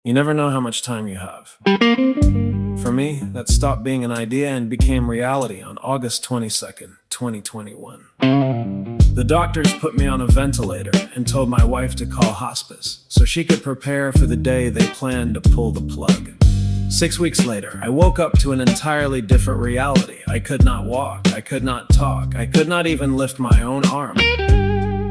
You never know how much time you have. For me, that stopped being an idea and became reality on August 22nd, 2021. The doctors put me on a ventilator and told my wife to call hospice so she could prepare for the day they planned to pull the plug. 6 weeks later, I woke up to an entirely different reality. I could not walk, I could not talk, I could not even lift my own arm.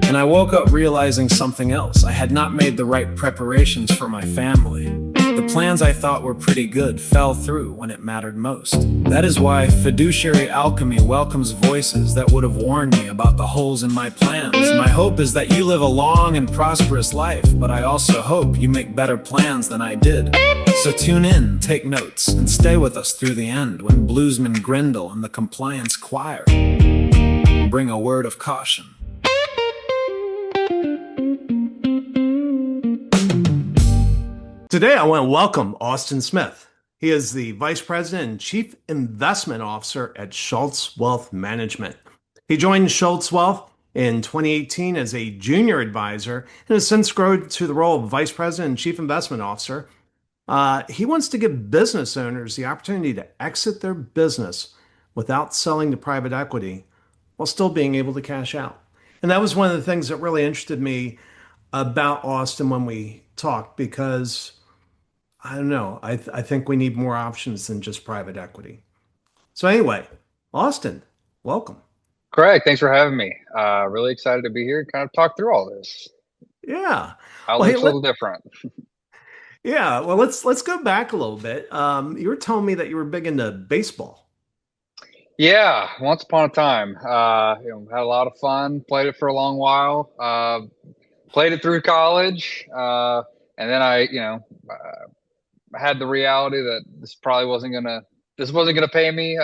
And I woke up realizing something else. I had not made the right preparations for my family. The plans I thought were pretty good fell through when it mattered most. That is why Fiduciary Alchemy welcomes voices that would have warned me about the holes in my plans. My hope is that you live a long and prosperous life, but I also hope you make better plans than I did. So tune in, take notes, and stay with us through the end when Bluesman Grindle and the Compliance Choir bring a word of caution. Today, I want to welcome Austin Smith. He is the Vice President and Chief Investment Officer at Schulz Wealth Management. He joined Schulz Wealth in 2018 as a junior advisor and has since grown to the role of Vice President and Chief Investment Officer. He wants to give business owners the opportunity to exit their business without selling to private equity while still being able to cash out. And that was one of the things that really interested me about Austin when we talked, because I don't know. I think we need more options than just private equity. So anyway, Austin, welcome. Craig, thanks for having me. Really excited to be here and kind of talk through all this. Yeah. How it Well, hey, looks a little different. yeah. Well, let's go back a little bit. You were telling me that you were big into baseball. Yeah, once upon a time, had a lot of fun. Played it for a long while. Played it through college, and then had the reality that this wasn't gonna pay me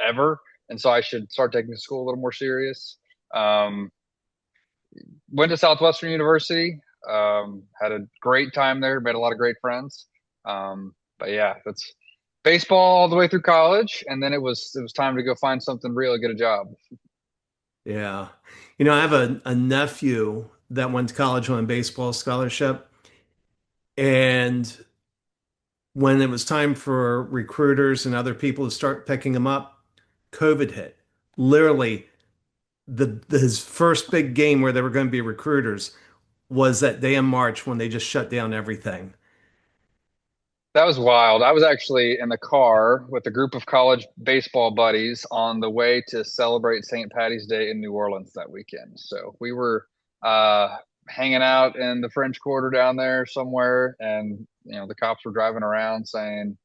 ever, and so I should start taking school a little more serious. Um, Went to Southwestern University. Had a great time there. Made a lot of great friends. But yeah, that's baseball all the way through college, and then it was time to go find something real to get a job. Yeah. I have a nephew that went to college on a baseball scholarship. And when it was time for recruiters and other people to start picking him up, COVID hit. Literally, his first big game where there were going to be recruiters was that day in March when they just shut down everything. That was wild. I was actually in the car with a group of college baseball buddies on the way to celebrate St. Patty's Day in New Orleans that weekend. So we were hanging out in the French Quarter down there somewhere, and the cops were driving around saying,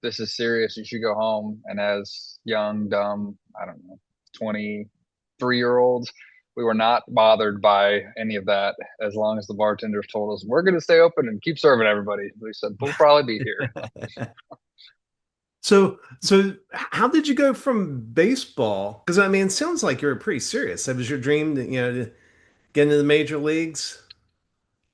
"This is serious. You should go home." And as young, dumb, I don't know, 23-year-olds, we were not bothered by any of that as long as the bartenders told us, "We're going to stay open and keep serving everybody." We said, "We'll probably be here." So how did you go from baseball? Because I mean, it sounds like you were pretty serious. That was your dream to get into the major leagues.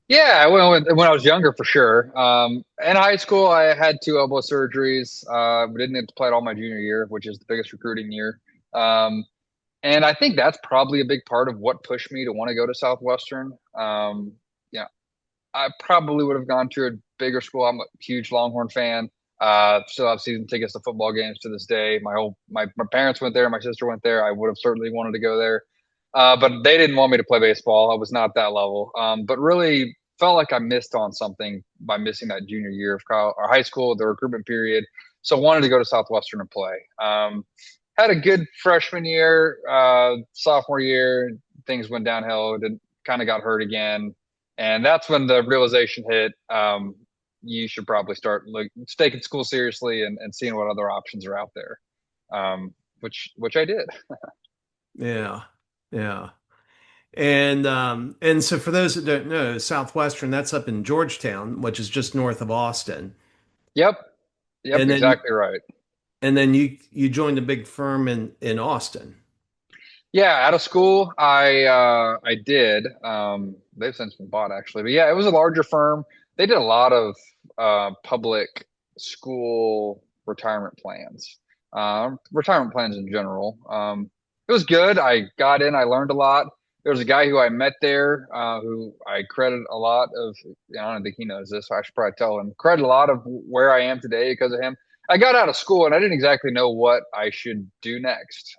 Yeah, when I was younger, for sure. In high school, I had two elbow surgeries. We didn't get to play it all my junior year, which is the biggest recruiting year. And I think that's probably a big part of what pushed me to want to go to Southwestern. Yeah, I probably would have gone to a bigger school. I'm a huge Longhorn fan. Still have season tickets to football games to this day. My parents went there. My sister went there. I would have certainly wanted to go there. But they didn't want me to play baseball. I was not that level. But really felt like I missed on something by missing that junior year of college, or high school, the recruitment period. So wanted to go to Southwestern and play. Had a good freshman year. Sophomore year, things went downhill. Kind of got hurt again, and that's when the realization hit. You should probably start taking school seriously and seeing what other options are out there. Which I did. Yeah, yeah. And so for those that don't know, Southwestern, that's up in Georgetown, which is just north of Austin. Yep. Yep. And then Exactly right. and then you joined a big firm in Austin. Yeah, out of school, I did. They've since been bought actually, but yeah, it was a larger firm. They did a lot of public school retirement plans in general. It was good. I got in, I learned a lot. there was a guy who I met there, who I credit a lot of. I don't think he knows this, so I should probably tell him. Credit a lot of where I am today because of him. I got out of school and I didn't exactly know what I should do next.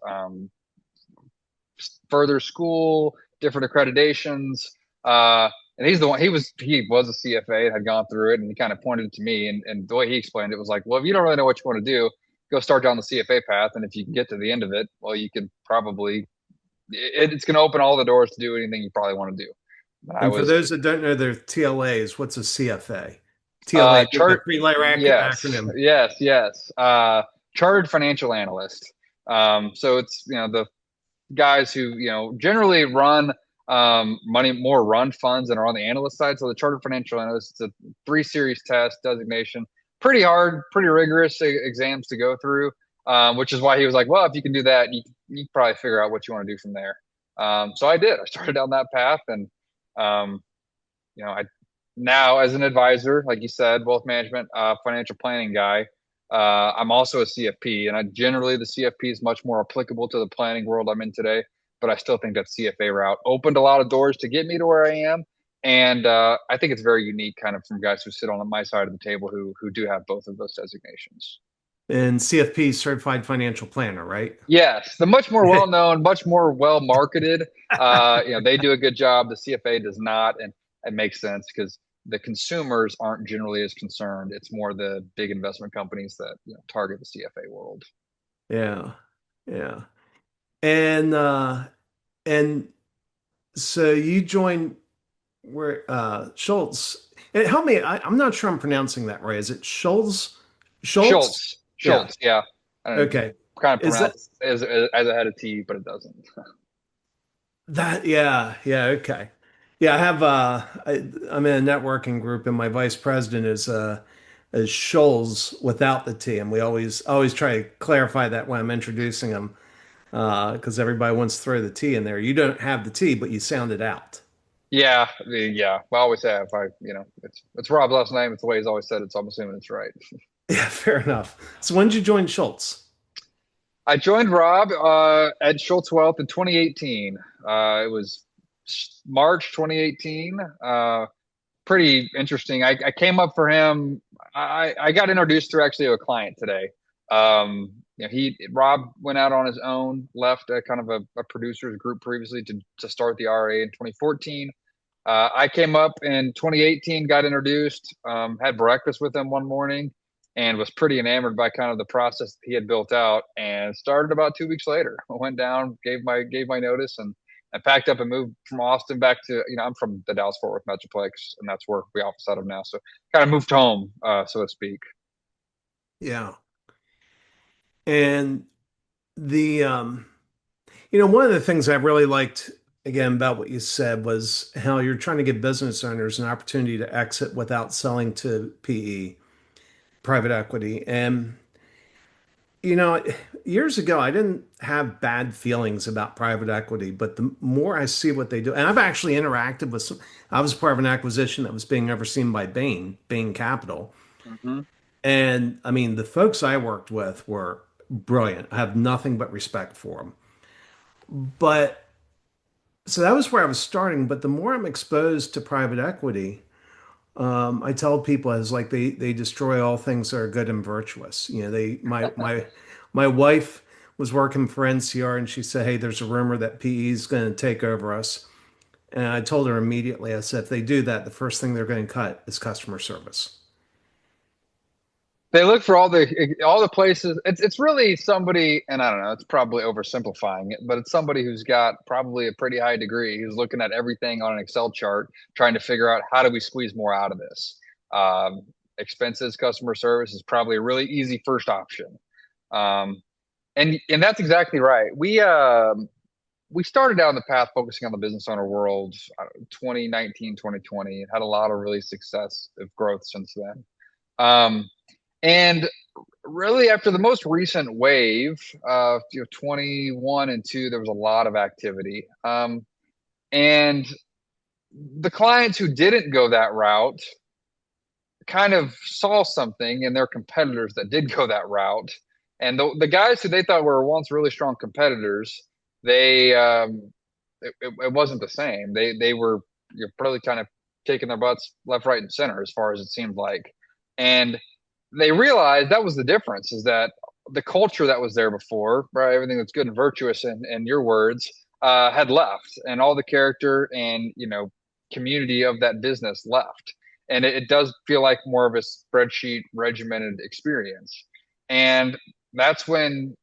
Further school, different accreditations. And he's the one. He was a CFA and had gone through it, and he kind of pointed it to me. And the way he explained it was like, well, if you don't really know what you want to do, go start down the CFA path, and if you can get to the end of it, well, you can probably it's going to open all the doors to do anything you probably want to do. And I And for was those that don't know their TLAs, what's a CFA? TLA, the chart. three-letter Yes, acronym. yes. Chartered financial analyst. So it's the guys who generally run more run funds and are on the analyst side. So the chartered financial analyst, it's a 3 series test designation, pretty hard, pretty rigorous exams to go through. Which is why he was like, well, if you can do that, you probably figure out what you want to do from there. So I did. I started down that path, and I now as an advisor, like you said, wealth management, financial planning guy. I'm also a CFP, and generally the CFP is much more applicable to the planning world I'm in today. But I still think that CFA route opened a lot of doors to get me to where I am, and I think it's very unique, kind of from guys who sit on my side of the table who do have both of those designations. And CFP, Certified Financial Planner, right? Yes, the much more well known, much more well marketed. They do a good job. The CFA does not, and it makes sense because the consumers aren't generally as concerned. It's more the big investment companies that target the CFA world. Yeah. Yeah. And so you joined where Schultz. And help me, I'm not sure I'm pronouncing that right. Is it Schulz? Schultz? Schultz, Yeah. Schultz, yeah. I don't know, Okay. kind of Is that pronounced as I had a T, but it doesn't. yeah, yeah, okay. Yeah, I'm in a networking group and my vice president is Schulz without the T. And we always try to clarify that when I'm introducing him. Because everybody wants to throw the T in there. You don't have the T, but you sound it out. Yeah, yeah. I always have. It's Rob's last name. It's the way he's always said it, so I'm assuming it's right. Yeah, fair enough. So when did you join Schultz? I joined Rob at Schulz Wealth in 2018. It was March 2018. Pretty interesting. I came up for him. I got introduced through actually a client today. Rob went out on his own, left a kind of a producers group previously to start the RA in 2014. I came up in 2018, got introduced, had breakfast with him one morning, and was pretty enamored by kind of the process that he had built out. And started about 2 weeks later. I went down, gave my notice, and I packed up and moved from Austin back to I'm from the Dallas Fort Worth Metroplex, and that's where we office out of now. So kind of moved home, so to speak. Yeah. And the one of the things I really liked again about what you said was how you're trying to give business owners an opportunity to exit without selling to PE, private equity. And you know, years ago, I didn't have bad feelings about private equity, but the more I see what they do, and I've actually interacted with some, I was part of an acquisition that was being overseen by Bain Capital. Mm-hmm. And I mean, the folks I worked with were brilliant. I have nothing but respect for them. But so that was where I was starting. But the more I'm exposed to private equity, I tell people as like they destroy all things that are good and virtuous. You know, my wife was working for NCR and she said, "Hey, there's a rumor that PE is going to take over us." And I told her immediately, I said, if they do that, the first thing they're going to cut is customer service. They look for all the places. It's really somebody, and I don't know. It's probably oversimplifying it, but it's somebody who's got probably a pretty high degree, who's looking at everything on an Excel chart, trying to figure out how do we squeeze more out of this. Expenses, customer service is probably a really easy first option, um, and that's exactly right. We started down the path focusing on the business owner world, 2019, 2020, and had a lot of really success of growth since then. Um, and really, after the most recent wave, 21 and 2, there was a lot of activity. And the clients who didn't go that route kind of saw something in their competitors that did go that route. And the guys who they thought were once really strong competitors, they it wasn't the same. They were, probably kind of kicking their butts left, right, and center as far as it seemed like, and they realized that was the difference, is that the culture that was there before, right, everything that's good and virtuous in your words, had left, and all the character and community of that business left, and it does feel like more of a spreadsheet regimented experience. And that's when,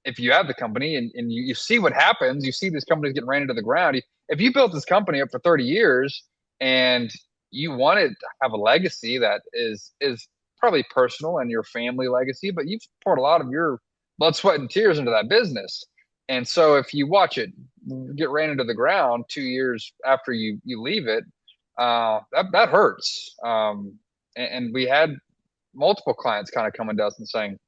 if you have the company and you see what happens, you see these companies getting ran into the ground. If you built this company up for 30 years and you wanted to have a legacy that is probably personal and your family legacy, but you've poured a lot of your blood, sweat, and tears into that business. And so if you watch it get ran into the ground 2 years after you leave it, that hurts. And we had multiple clients kind of coming to us and saying,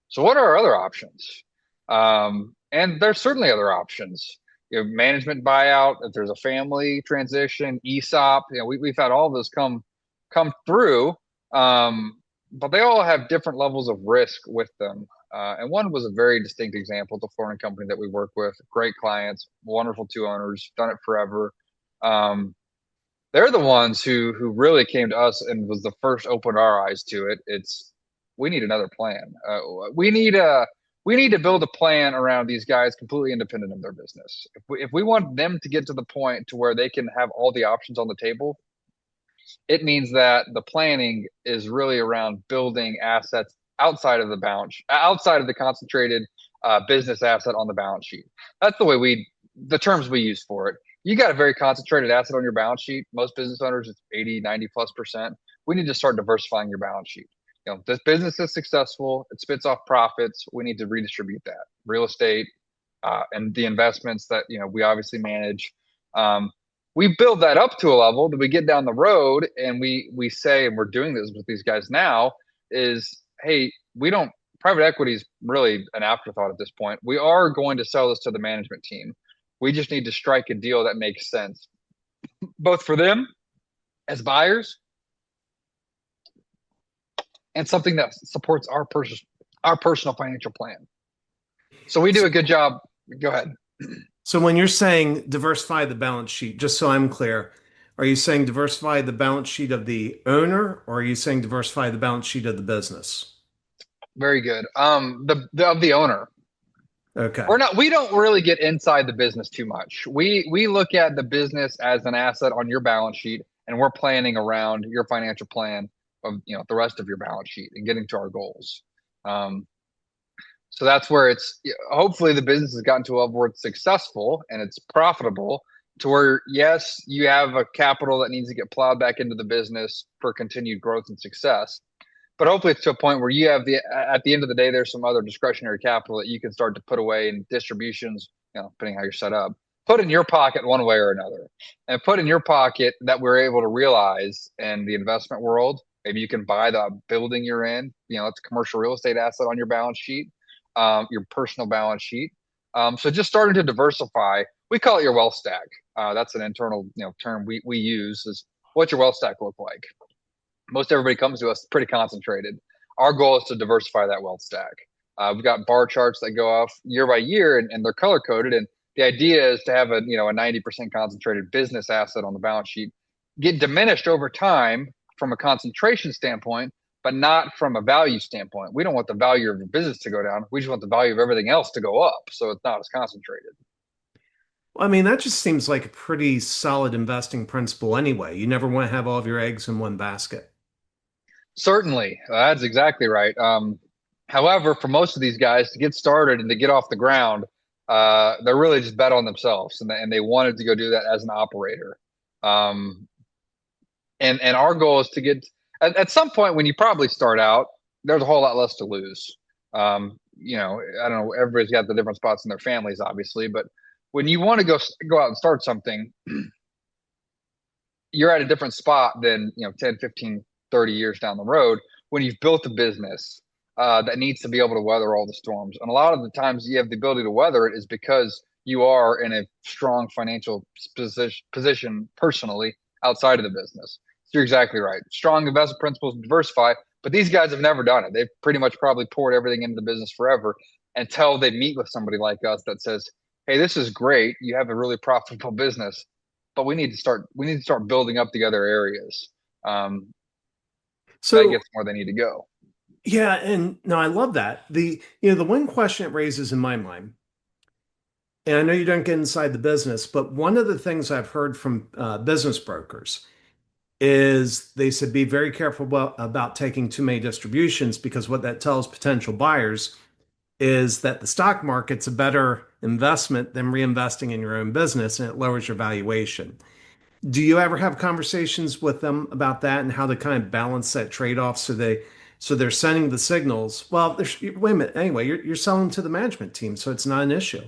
so what are our other options? And there's certainly other options. Management buyout, if there's a family transition, ESOP, we've had all of those come through. But they all have different levels of risk with them. And one was a very distinct example, the flooring company that we work with. Great clients, wonderful two owners, done it forever. They're the ones who really came to us and was the first opened our eyes to it. We need another plan. We need to build a plan around these guys completely independent of their business. If we want them to get to the point to where they can have all the options on the table, it means that the planning is really around building assets outside of the concentrated business asset on the balance sheet. That's the terms we use for it. You got a very concentrated asset on your balance sheet. Most business owners, it's 80, 90+%. We need to start diversifying your balance sheet. This business is successful. It spits off profits. We need to redistribute that. Real estate and the investments that we obviously manage. We build that up to a level that we get down the road and we say, and we're doing this with these guys now, is, hey, private equity is really an afterthought at this point. We are going to sell this to the management team. We just need to strike a deal that makes sense, both for them as buyers and something that supports our personal financial plan. So we do a good job. Go ahead. So when you're saying diversify the balance sheet, just so I'm clear, are you saying diversify the balance sheet of the owner, or are you saying diversify the balance sheet of the business? Very good. Of the owner. Okay. We don't really get inside the business too much. We look at the business as an asset on your balance sheet, and we're planning around your financial plan of the rest of your balance sheet and getting to our goals. So that's where hopefully the business has gotten to a level where it's successful and it's profitable, to where, yes, you have a capital that needs to get plowed back into the business for continued growth and success. But hopefully it's to a point where you have at the end of the day, there's some other discretionary capital that you can start to put away in distributions, depending how you're set up, put in your pocket one way or another, and put in your pocket that we're able to realize in the investment world. Maybe you can buy the building you're in, it's a commercial real estate asset on your balance sheet, your personal balance sheet. So just starting to diversify. We call it your wealth stack. That's an internal term we use, is what's your wealth stack look like? Most everybody comes to us pretty concentrated. Our goal is to diversify that wealth stack. We've got bar charts that go off year by year, and they're color coded. And the idea is to have a 90% concentrated business asset on the balance sheet get diminished over time from a concentration standpoint, but not from a value standpoint. We don't want the value of the business to go down. We just want the value of everything else to go up, so it's not as concentrated. Well, I mean, that just seems like a pretty solid investing principle anyway. You never want to have all of your eggs in one basket. Certainly, that's exactly right. However, for most of these guys to get started and to get off the ground, they're really just bet on themselves, and they wanted to go do that as an operator. And our goal is to get at some point when you probably start out, there's a whole lot less to lose. I don't know, everybody's got the different spots in their families, obviously, but when you want to go out and start something, you're at a different spot than 10, 15, 30 years down the road when you've built a business that needs to be able to weather all the storms. And a lot of the times you have the ability to weather it is because you are in a strong financial position personally outside of the business. So you're exactly right. Strong investment principles, diversify, but these guys have never done it. They've pretty much probably poured everything into the business forever until they meet with somebody like us that says, hey, this is great. You have a really profitable business, but we need to start building up the other areas. Um, that So gets more they need to go. yeah, and no, I love that. The one question it raises in my mind, and I know you don't get inside the business, but one of the things I've heard from business brokers is they said be very careful about taking too many distributions because what that tells potential buyers is that the stock market's a better investment than reinvesting in your own business and it lowers your valuation. Do you ever have conversations with them about that and how to kind of balance that trade-off so they're sending the signals? Well, wait a minute. Anyway, you're selling to the management team, so it's not an issue.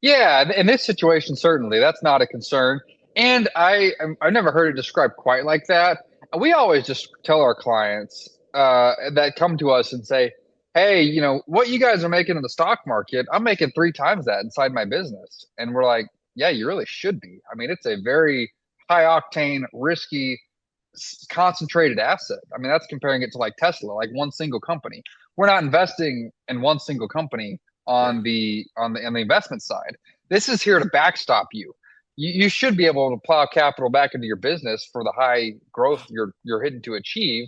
Yeah, in this situation, certainly that's not a concern. And I've never heard it described quite like that. We always just tell our clients that come to us and say, "Hey, what you guys are making in the stock market, I'm making three times that inside my business." And we're like, "Yeah, you really should be. I mean, it's a very high octane, risky, concentrated asset. I mean, that's comparing it to like Tesla, like one single company. We're not investing in one single company Yeah. on the investment side. This is here to backstop you. You should be able to plow capital back into your business for the high growth you're hitting to achieve.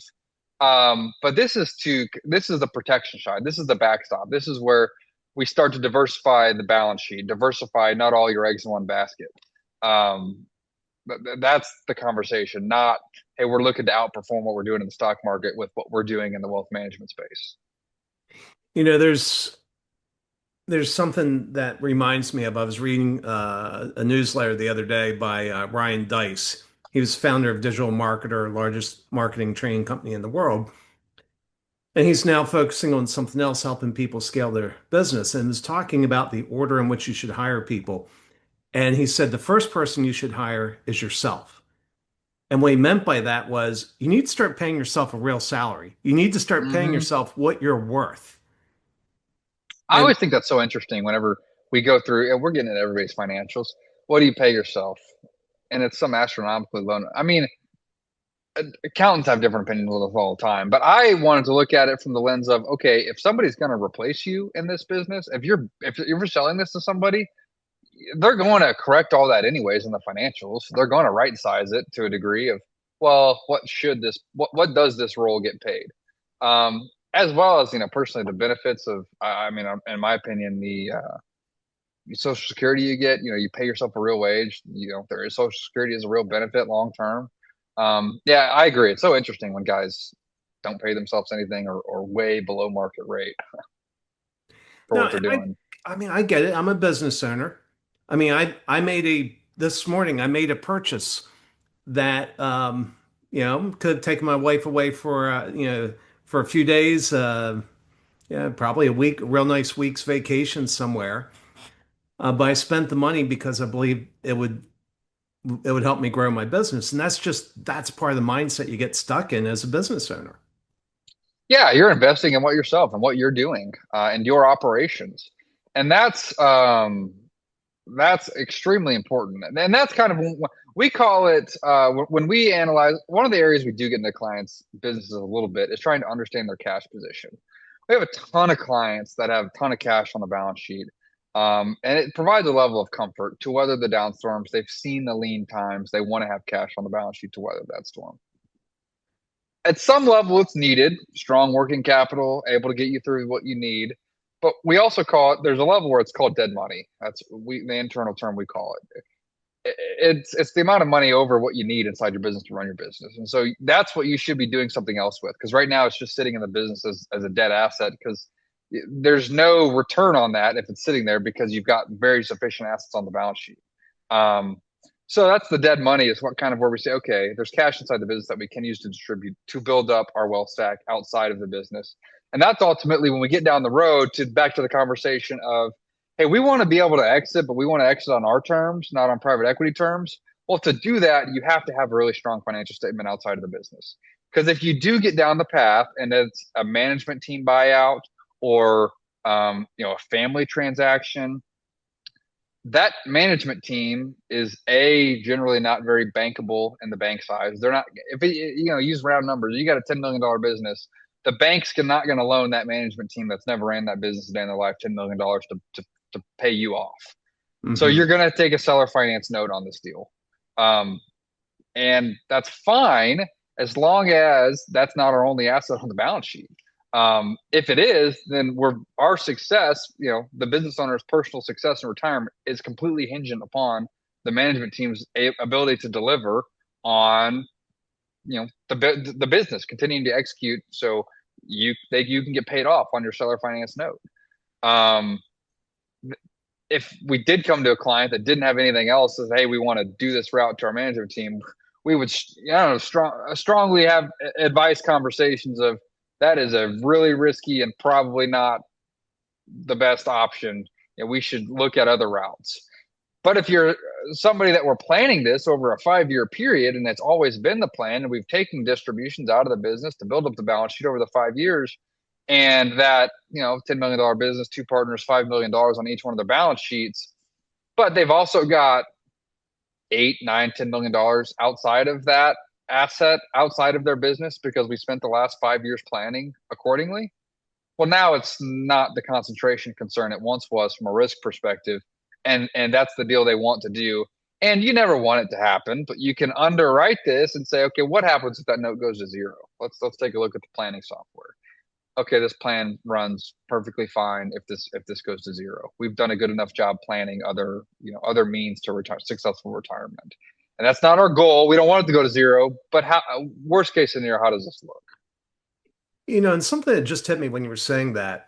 But this is the protection side. This is the backstop. This is where we start to diversify the balance sheet, diversify not all your eggs in one basket. Um, that's the conversation, not, hey, we're looking to outperform what we're doing in the stock market with what we're doing in the wealth management space. You know, there's something that reminds me of. I was reading a newsletter the other day by Ryan Dice. He was founder of Digital Marketer, largest marketing training company in the world. And he's now focusing on something else, helping people scale their business, and is talking about the order in which you should hire people. And he said the first person you should hire is yourself. And what he meant by that was you need to start paying yourself a real salary. You need to start paying Hmm. yourself what you're worth. I And always think that's so interesting whenever we go through, and we're getting into everybody's financials. What do you pay yourself? And it's some astronomically low. I mean, accountants have different opinions with us all the time, but I wanted to look at it from the lens of, okay, if somebody's going to replace you in this business, if you're selling this to somebody, they're going to correct all that anyways in the financials. They're going to right size it to a degree of, well, what does this role get paid? As well as, personally the benefits of, I mean, in my opinion, the social security you get, you pay yourself a real wage, there is social security as a real benefit long term. Yeah, I agree. It's so interesting when guys don't pay themselves anything or way below market rate for no, what they're and I doing. I mean, I get it. I'm a business owner. I mean, I made a this morning I made a purchase that could have taken my wife away for for a few days, yeah, probably a week, a real nice week's vacation somewhere. But I spent the money because I believe it would help me grow my business. And that's part of the mindset you get stuck in as a business owner. Yeah, you're investing in what yourself and what you're doing and your operations, and that's extremely important. And that's kind of we call it when we analyze. One of the areas we do get into clients' businesses a little bit is trying to understand their cash position. We have a ton of clients that have a ton of cash on the balance sheet, and it provides a level of comfort to weather the downstorms. They've seen the lean times. They want to have cash on the balance sheet to weather that storm. At some level it's needed, strong working capital, able to get you through what you need. But we also call it, there's a level where it's called dead money. That's the internal term we call it. It's the amount of money over what you need inside your business to run your business. And so that's what you should be doing something else with. Because right now it's just sitting in the business as a dead asset because there's no return on that if it's sitting there because you've got very sufficient assets on the balance sheet. Um, so that's the dead money is what kind of where we say, okay, there's cash inside the business that we can use to distribute to build up our wealth stack outside of the business. And that's ultimately when we get down the road to back to the conversation of, hey, we want to be able to exit, but we want to exit on our terms, not on private equity terms. Well, to do that, you have to have a really strong financial statement outside of the business. Because if you do get down the path and it's a management team buyout or a family transaction, that management team is generally not very bankable in the bank size. They're not if it, use round numbers. You got a $10 million business. The bank's not going to loan that management team that's never ran that business a day in their life $10 million to pay you off. So Hmm. you're going to take a seller finance note on this deal. Um, and that's fine as long as that's not our only asset on the balance sheet. If it is, then our success, the business owner's personal success in retirement is completely hingent upon the management team's ability to deliver on, the business continuing to execute. So you can get paid off on your seller finance note. Um, if we did come to a client that didn't have anything else, says, "Hey, we want to do this route to our management team," we would, I don't know, strongly have advice conversations of that is a really risky and probably not the best option. We should look at other routes. But if you're somebody that we're planning this over a 5-year period and that's always been the plan, and we've taken distributions out of the business to build up the balance sheet over the 5 years, and that, $10 million business, two partners, $5 million on each one of their balance sheets, but they've also got 8, 9, $10 million outside of that asset, outside of their business, because we spent the last 5 years planning accordingly. Well, now it's not the concentration concern it once was from a risk perspective, and that's the deal they want to do. And you never want it to happen, but you can underwrite this and say, okay, what happens if that note goes to zero? Let's take a look at the planning software. Okay, this plan runs perfectly fine if this goes to zero. We've done a good enough job planning other means to retire, successful retirement. And that's not our goal. We don't want it to go to zero, but worst case scenario, how does this look? And something that just hit me when you were saying that,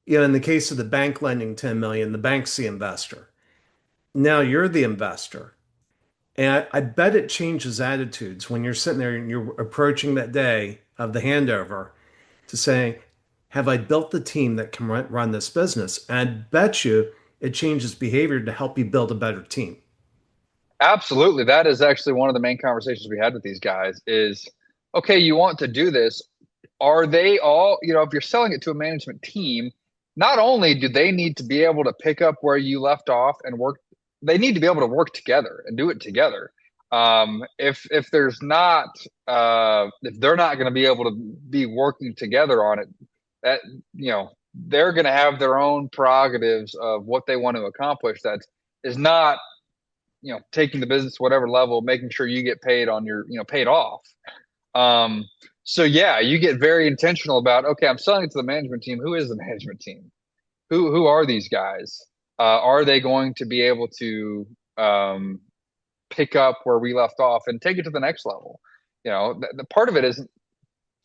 in the case of the bank lending 10 million, the bank's the investor. Now you're the investor. And I bet it changes attitudes when you're sitting there and you're approaching that day of the handover to say, have I built the team that can run this business? And I bet you it changes behavior to help you build a better team. Absolutely. That is actually one of the main conversations we had with these guys is, okay, you want to do this. Are they all, if you're selling it to a management team, not only do they need to be able to pick up where you left off and work, they need to be able to work together and do it together. If there's not, if they're not going to be able to be working together on it, that, they're going to have their own prerogatives of what they want to accomplish. That is not, taking the business to whatever level, making sure you get paid on your, paid off. Um, so yeah, you get very intentional about, okay, I'm selling it to the management team. Who is the management team? Who are these guys? Are they going to be able to pick up where we left off and take it to the next level? The part of it isn't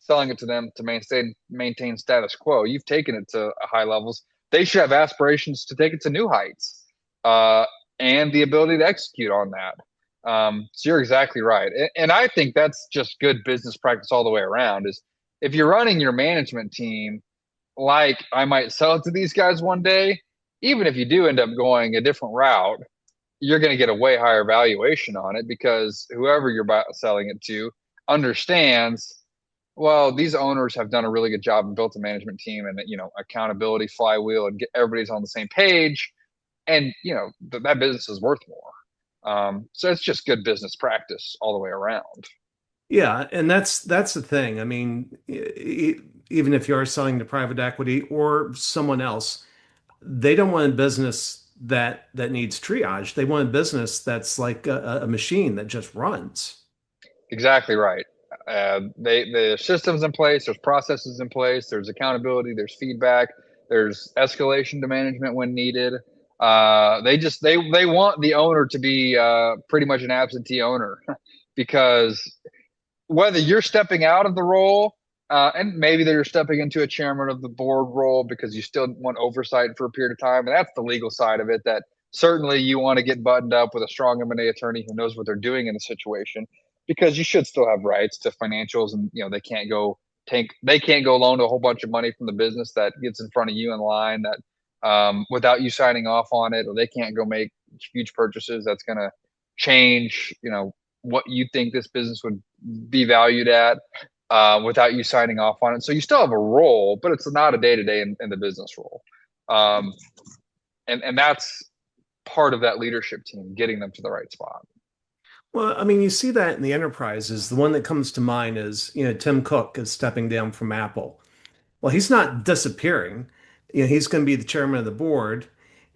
selling it to them to maintain status quo. You've taken it to high levels. They should have aspirations to take it to new heights, and the ability to execute on that. So you're exactly right. And I think that's just good business practice all the way around is if you're running your management team, like I might sell it to these guys one day, even if you do end up going a different route, you're going to get a way higher valuation on it because whoever you're selling it to understands, well, these owners have done a really good job and built a management team and, accountability flywheel and get everybody's on the same page. And, that business is worth more. So it's just good business practice all the way around. Yeah, and that's the thing. I mean, even if you are selling to private equity or someone else, they don't want a business that needs triage. They want a business that's like a machine that just runs. Exactly right. The systems in place, there's processes in place, there's accountability, there's feedback, there's escalation to management when needed. They want the owner to be pretty much an absentee owner because whether you're stepping out of the role, and maybe they're stepping into a chairman of the board role because you still want oversight for a period of time, and that's the legal side of it. That certainly you want to get buttoned up with a strong M&A attorney who knows what they're doing in the situation, because you should still have rights to financials, and they can't go loan a whole bunch of money from the business that gets in front of you in line that without you signing off on it, or they can't go make huge purchases that's going to change, what you think this business would be valued at without you signing off on it. So you still have a role, but it's not a day-to-day in the business role. Um, and that's part of that leadership team, getting them to the right spot. Well, I mean, you see that in the enterprises. The one that comes to mind is, Tim Cook is stepping down from Apple. Well, he's not disappearing. He's going to be the chairman of the board,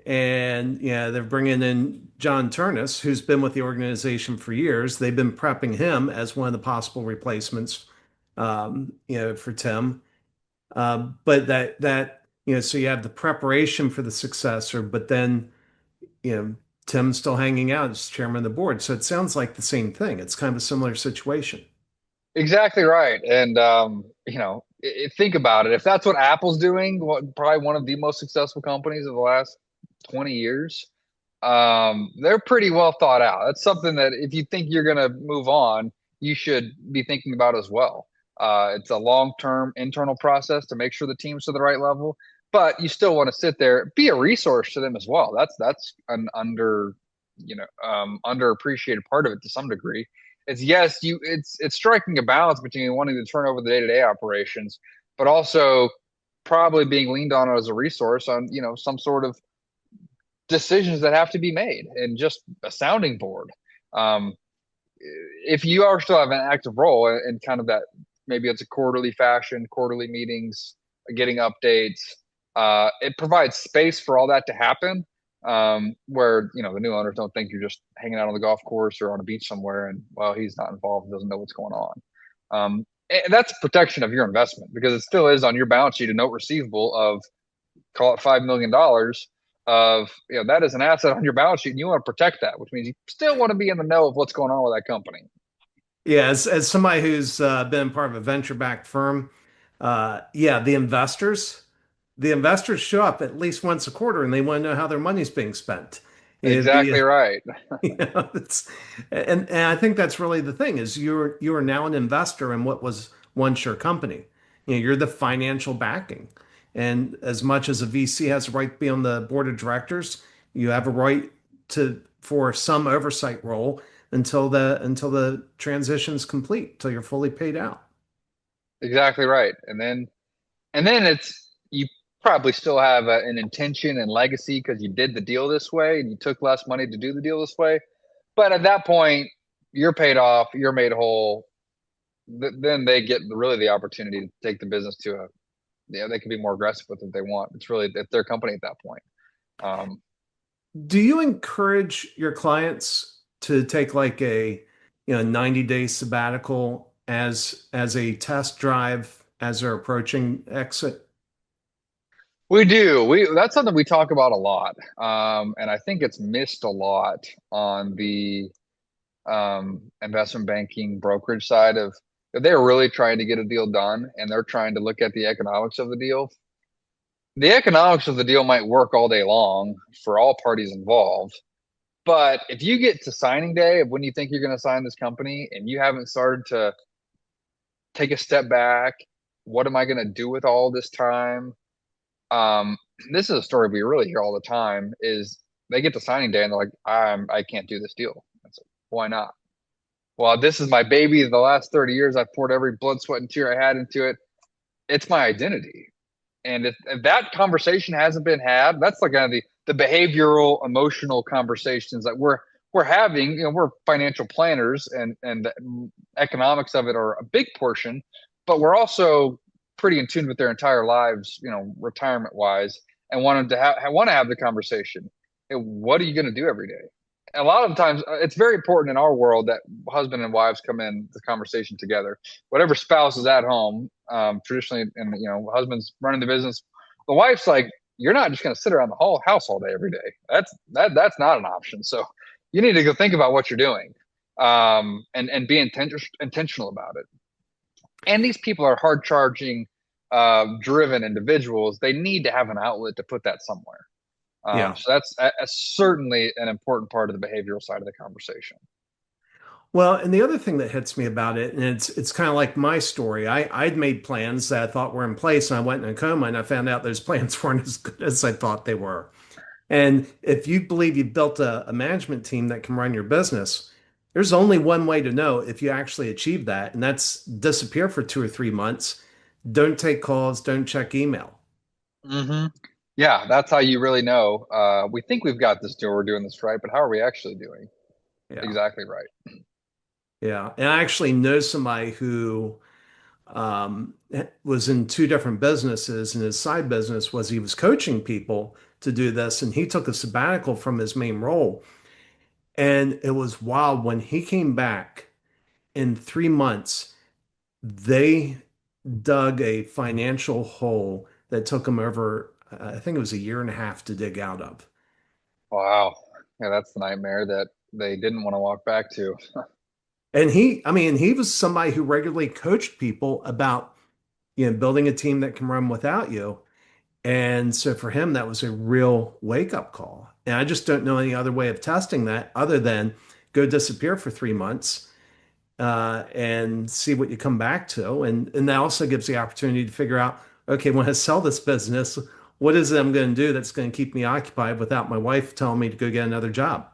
And they're bringing in John Turnus, who's been with the organization for years. They've been prepping him as one of the possible replacements, for Tim. But so you have the preparation for the successor, but then, you know, Tim's still hanging out as chairman of the board. So it sounds like the same thing. It's kind of a similar situation. Exactly right. And think about it. If that's what Apple's doing, probably one of the most successful companies of the last 20 years, they're pretty well thought out. That's something that if you think you're going to move on, you should be thinking about as well. It's a long-term internal process to make sure the team's to the right level, but you still want to sit there, be a resource to them as well. That's an underappreciated part of it to some degree. It's striking a balance between wanting to turn over the day-to-day operations, but also probably being leaned on as a resource on, some sort of decisions that have to be made and just a sounding board. Um, if you are still have an active role in kind of that, maybe it's a quarterly fashion, quarterly meetings, getting updates, it provides space for all that to happen. Where the new owners don't think you're just hanging out on the golf course or on a beach somewhere, and well, he's not involved, doesn't know what's going on. And that's protection of your investment because it still is on your balance sheet a note receivable of, call it $5 million of, that is an asset on your balance sheet, and you want to protect that, which means you still want to be in the know of what's going on with that company. Yeah, as somebody who's been part of a venture-backed firm, yeah, the investors show up at least once a quarter and they want to know how their money's being spent. Exactly right. It's, and I think that's really the thing is you are now an investor in what was once your company. You're the financial backing. And as much as a VC has a right to be on the board of directors, you have a right for some oversight role until the transition is complete, until you're fully paid out. Exactly right. And then you probably still have an intention and legacy because you did the deal this way and you took less money to do the deal this way. But at that point, you're paid off, you're made whole. Then they get really the opportunity to take the business to they can be more aggressive with it if they want. It's their company at that point. Um, Do you encourage your clients to take like a 90-day sabbatical as a test drive as they're approaching exit? we do. That's something we talk about a lot. And I think it's missed a lot on the investment banking brokerage side of if they're really trying to get a deal done and they're trying to look at the economics of the deal. The economics of the deal might work all day long for all parties involved. But if you get to signing day of when you think you're going to sign this company and you haven't started to take a step back, what am I going to do with all this time? Um, this is a story we really hear all the time is they get to signing day and they're like, I can't do this deal. I said, why not? Well, this is my baby. The last 30 years, I've poured every blood, sweat, and tear I had into it. It's my identity. And if that conversation hasn't been had, that's like kind of the behavioral, emotional conversations that we're having. We're financial planners, and the economics of it are a big portion, but we're also pretty in tune with their entire lives, retirement wise, and want to have the conversation. What are you going to do every day? A lot of times, it's very important in our world that husband and wives come in the conversation together. Whatever spouse is at home, traditionally, and husband's running the business, the wife's like, you're not just going to sit around the whole house all day every day. That's not an option. So you need to go think about what you're doing, and be intentional about it. And these people are hard charging, driven individuals. They need to have an outlet to put that somewhere. Yeah. So that's certainly an important part of the behavioral side of the conversation. Well, and the other thing that hits me about it, and it's kind of like my story. I'd made plans that I thought were in place, and I went in a coma, and I found out those plans weren't as good as I thought they were. And if you believe you've built a management team that can run your business, there's only one way to know if you actually achieve that, and that's disappear for 2 or 3 months. Don't take calls, don't check email. hmm Yeah, that's how you really know. We think we've got this deal, we're doing this right, but how are we actually doing? Yeah. Exactly right. Yeah. And I actually know somebody who was in two different businesses, and his side business was he was coaching people to do this, and he took a sabbatical from his main role. And it was wild when he came back in 3 months, they dug a financial hole that took him over, I think it was a year and a half to dig out of. Wow. Yeah, that's the nightmare that they didn't want to walk back to. And I mean, he was somebody who regularly coached people about, building a team that can run without you. And so for him, that was a real wake up call. And I just don't know any other way of testing that other than go disappear for 3 months and see what you come back to. And that also gives the opportunity to figure out, okay, when I sell this business, what is it I'm going to do that's going to keep me occupied without my wife telling me to go get another job?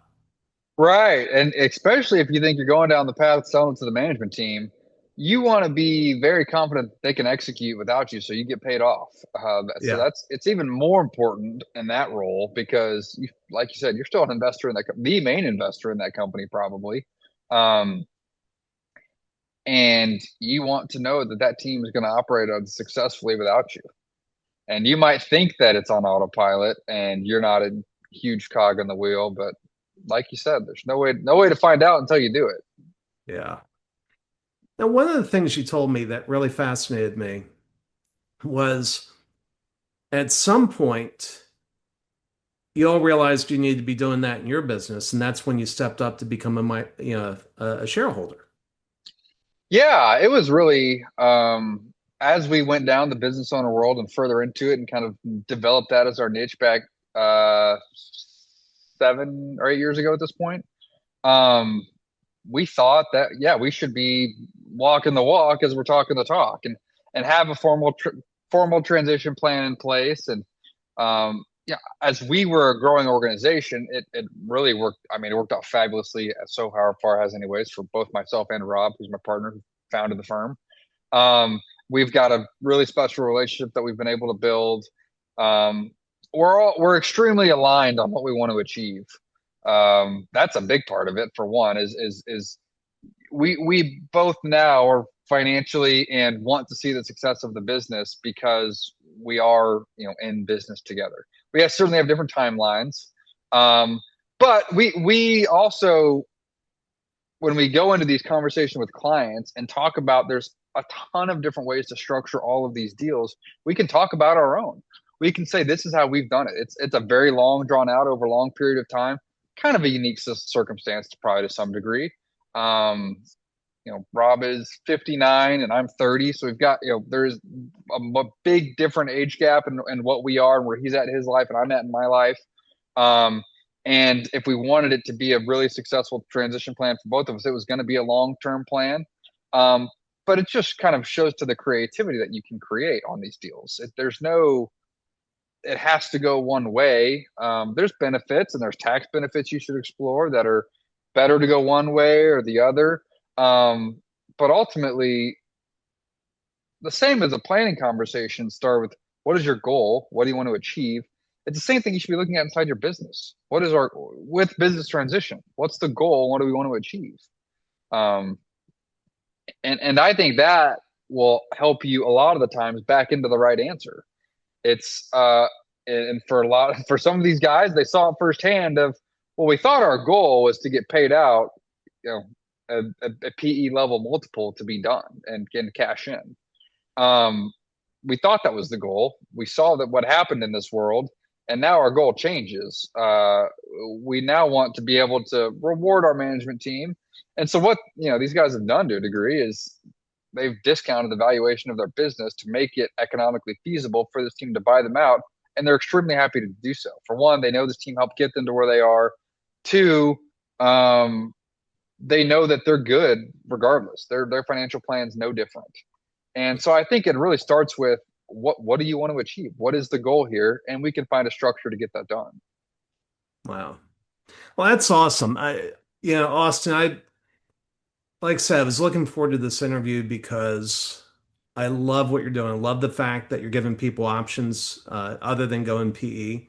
Right. And especially if you think you're going down the path selling to the management team, you want to be very confident that they can execute without you so you get paid off. So Yeah. it's even more important in that role because, like you said, you're still an investor in that, the main investor in that company, probably. Um, and you want to know that that team is going to operate successfully without you. And you might think that it's on autopilot and you're not a huge cog in the wheel, but like you said, there's no way to find out until you do it. Yeah. Now, one of the things you told me that really fascinated me was at some point, you all realized you needed to be doing that in your business, and that's when you stepped up to become a shareholder. Yeah, it was really as we went down the business owner world and further into it and kind of developed that as our niche back 7 or 8 years ago at this point. Um, we thought that yeah, we should be walking the walk as we're talking the talk and have a formal transition plan in place and yeah, as we were a growing organization, it really worked. I mean, it worked out fabulously. So far has anyways for both myself and Rob, who's my partner who founded the firm. Um, we've got a really special relationship that we've been able to build. Um, we're extremely aligned on what we want to achieve. That's a big part of it. For one, is we both now are financially and want to see the success of the business because we are in business together. Certainly have different timelines, um, but we also when we go into these conversations with clients and talk about there's a ton of different ways to structure all of these deals, we can talk about our own. We can say this is how we've done it. It's a very long, drawn out over a long period of time, kind of a unique circumstance, probably to some degree. Um, Rob is 59 and I'm 30. So we've got, there's a big different age gap in what we are and where he's at in his life and I'm at in my life. Um, and if we wanted it to be a really successful transition plan for both of us, it was going to be a long-term plan. Um, but it just kind of shows to the creativity that you can create on these deals. It has to go one way. There's benefits and there's tax benefits you should explore that are better to go one way or the other. But ultimately, the same as a planning conversation, start with what is your goal? What do you want to achieve? It's the same thing you should be looking at inside your business. What is with business transition? What's the goal? What do we want to achieve? Um, and I think that will help you a lot of the times back into the right answer. It's and for some of these guys, they saw it firsthand of, well, we thought our goal was to get paid out, you know, a PE level multiple to be done and can cash in. We thought that was the goal. We saw that what happened in this world, and now our goal changes. We now want to be able to reward our management team. And so what these guys have done to a degree is they've discounted the valuation of their business to make it economically feasible for this team to buy them out. And they're extremely happy to do so. For one, they know this team helped get them to where they are. Two, they know that they're good regardless. Their financial plan's no different. And so I think it really starts with what do you want to achieve? What is the goal here? And we can find a structure to get that done. Wow. Well, that's awesome. Austin, like I said, I was looking forward to this interview because I love what you're doing. I love the fact that you're giving people options other than going PE.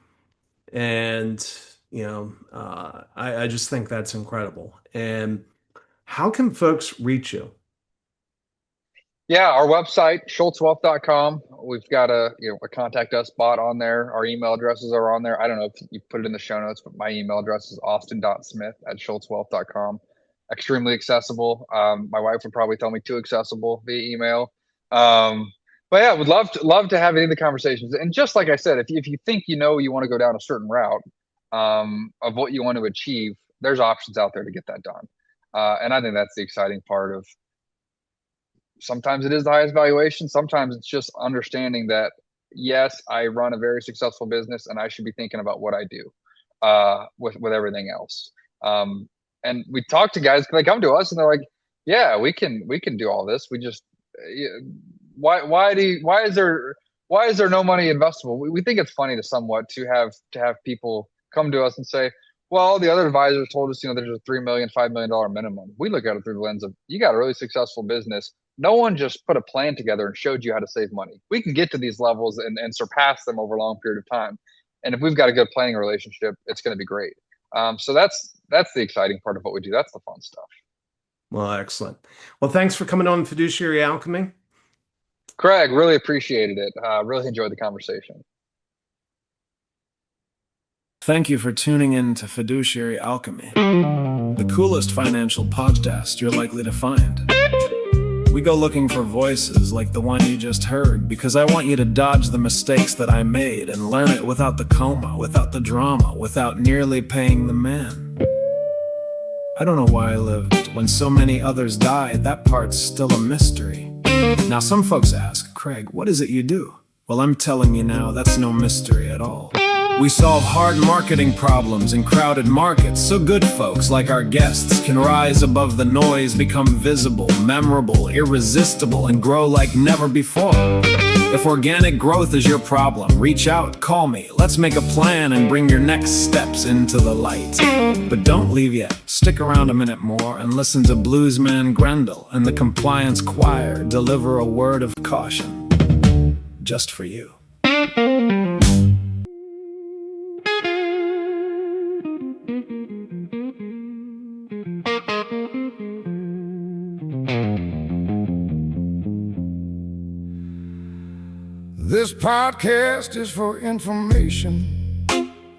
And, I just think that's incredible. And how can folks reach you? Yeah, our website, schultzwealth.com. We've got a contact us bot on there. Our email addresses are on there. I don't know if you put it in the show notes, but my email address is austin.smith@schulzwealth.com. Extremely accessible. My wife would probably tell me too accessible via email. But yeah, would love to have any of the conversations. And just like I said, if you think you want to go down a certain route of what you want to achieve, there's options out there to get that done. And I think that's the exciting part of. Sometimes it is the highest valuation. Sometimes it's just understanding that, yes, I run a very successful business and I should be thinking about what I do with everything else. And we talk to guys, they come to us and they're like, yeah, we can do all this. We just, why is there no money investable? We think it's funny to have people come to us and say, well, the other advisors told us, there's a $3 million, $5 million minimum. We look at it through the lens of, you got a really successful business. No one just put a plan together and showed you how to save money. We can get to these levels and surpass them over a long period of time. And if we've got a good planning relationship, it's going to be great. So that's the exciting part of what we do. That's the fun stuff. Well, excellent. Well, thanks for coming on Fiduciary Alchemy. Craig, really appreciated it. Really enjoyed the conversation. Thank you for tuning in to Fiduciary Alchemy, the coolest financial podcast you're likely to find. We go looking for voices like the one you just heard because I want you to dodge the mistakes that I made and learn it without the coma, without the drama, without nearly paying the man. I don't know why I lived when so many others died. That part's still a mystery. Now some folks ask, Craig, what is it you do? Well, I'm telling you now, that's no mystery at all. We solve hard marketing problems in crowded markets so good folks like our guests can rise above the noise, become visible, memorable, irresistible, and grow like never before. If organic growth is your problem, reach out, call me. Let's make a plan and bring your next steps into the light. But don't leave yet. Stick around a minute more and listen to Bluesman Grendel and the Compliance Choir deliver a word of caution just for you. This podcast is for information,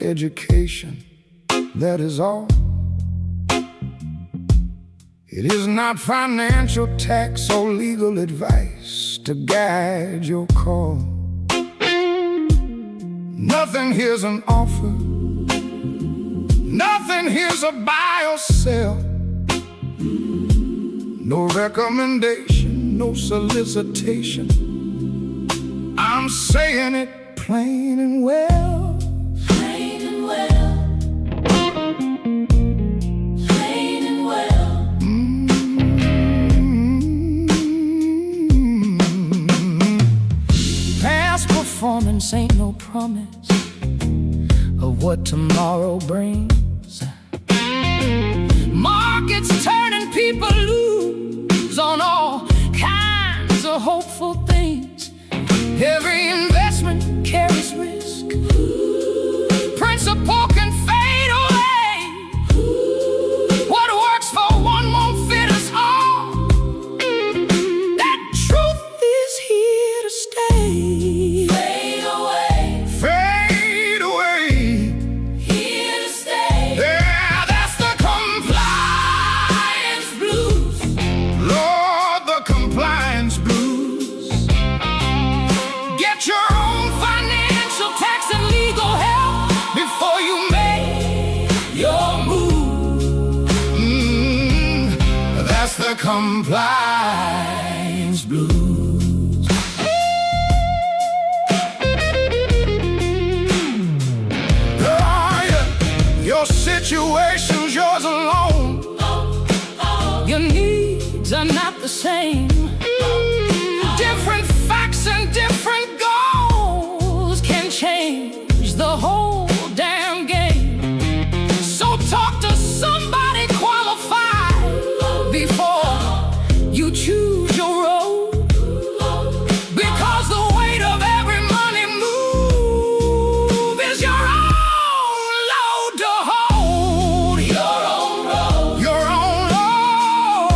education, that is all. It is not financial, tax, or legal advice to guide your call. Nothing here's an offer, nothing here's a buy or sell. No recommendation, no solicitation. I'm saying it plain and well. Plain and well. Plain and well. Past performance ain't no promise of what tomorrow brings. Markets turning, people lose on all kinds of hopeful things. Every investment carries risk. Principal can fade away. What works for one won't fit us all. That truth is here to stay. Fade away. Fade away. Here to stay. Yeah, that's the compliance blues. Lord, the compliance blues. Get your own financial, tax, and legal help before you make your move. That's the compliance blues. Your situation's yours alone. Your needs are not the same. Different facts and different goals can change the whole damn game. So talk to somebody qualified before you choose your road. Because the weight of every money move is your own load to hold. Your own road. Your own load.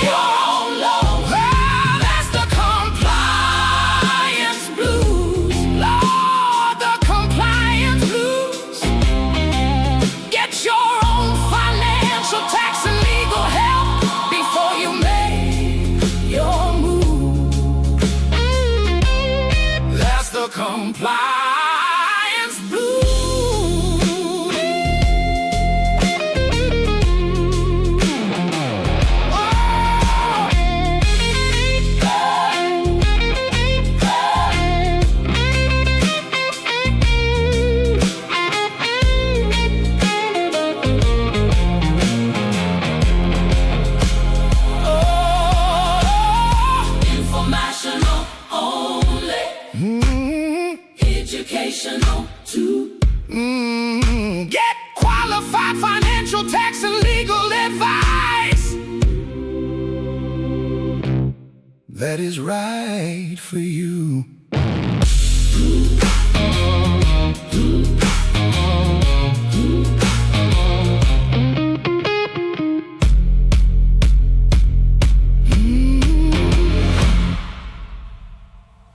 Your own load. compliance blue. Educational too. Get qualified financial, tax, and legal advice that is right for you.